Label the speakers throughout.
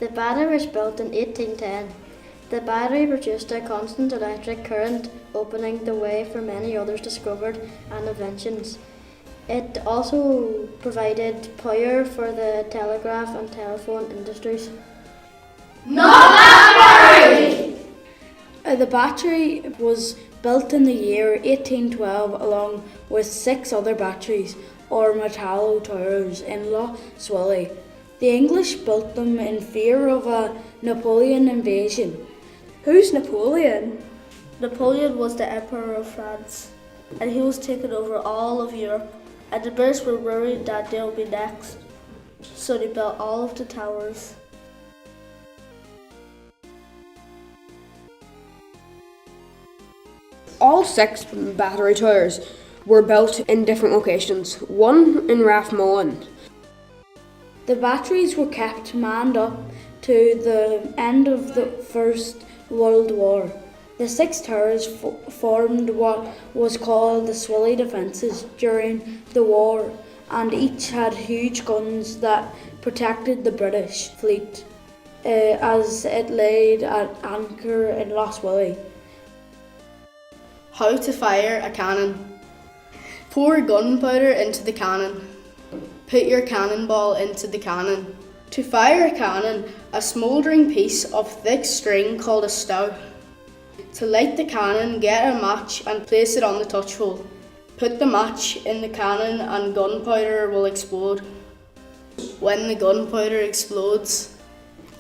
Speaker 1: The battery was built in 1810. The battery produced a constant electric current, opening the way for many others discovered and inventions. It also provided power for the telegraph and telephone industries.
Speaker 2: The battery was built in the year 1812 along with 6 other batteries or metallo towers in Lough Swilly. The English built them in fear of a Napoleon invasion.
Speaker 3: Who's Napoleon?
Speaker 4: Napoleon was the Emperor of France, and he was taking over all of Europe, and the British were worried that they would be next, so they built all of the towers.
Speaker 3: All 6 battery towers were built in different locations, one in Rathmullan.
Speaker 2: The batteries were kept manned up to the end of the First World War. The 6 towers formed what was called the Swilly defences during the war, and each had huge guns that protected the British fleet as it laid at anchor in Lough Swilly.
Speaker 5: How to fire a cannon. Pour gunpowder into the cannon. Put your cannonball into the cannon. To fire a cannon, a smouldering piece of thick string called a stow. To light the cannon, get a match and place it on the touch hole. Put the match in the cannon and gunpowder will explode. When the gunpowder explodes,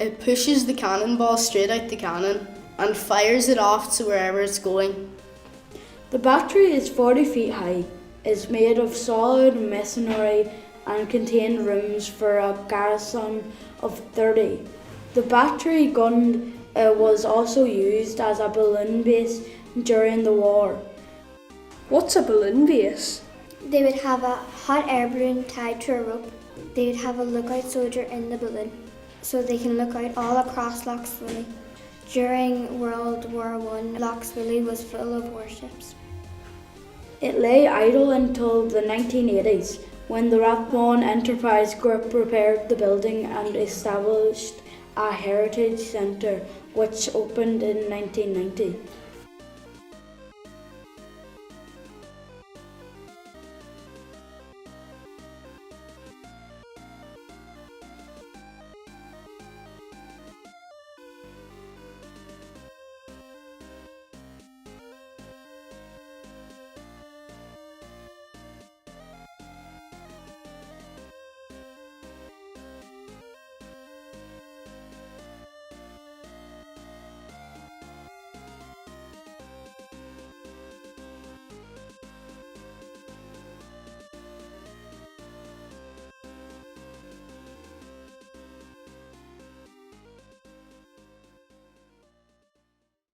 Speaker 5: it pushes the cannonball straight out the cannon and fires it off to wherever it's going.
Speaker 2: The battery is 40 feet high, is made of solid masonry and contained rooms for a garrison of 30. The battery gun was also used as a balloon base during the war.
Speaker 3: What's a balloon base?
Speaker 6: They would have a hot air balloon tied to a rope. They would have a lookout soldier in the balloon, so they can look out all across Lough Swilly. During World War I, Lough Swilly was full of warships.
Speaker 2: It lay idle until the 1980s, when the Rathmullan Enterprise Group repaired the building and established a heritage centre which opened in 1990.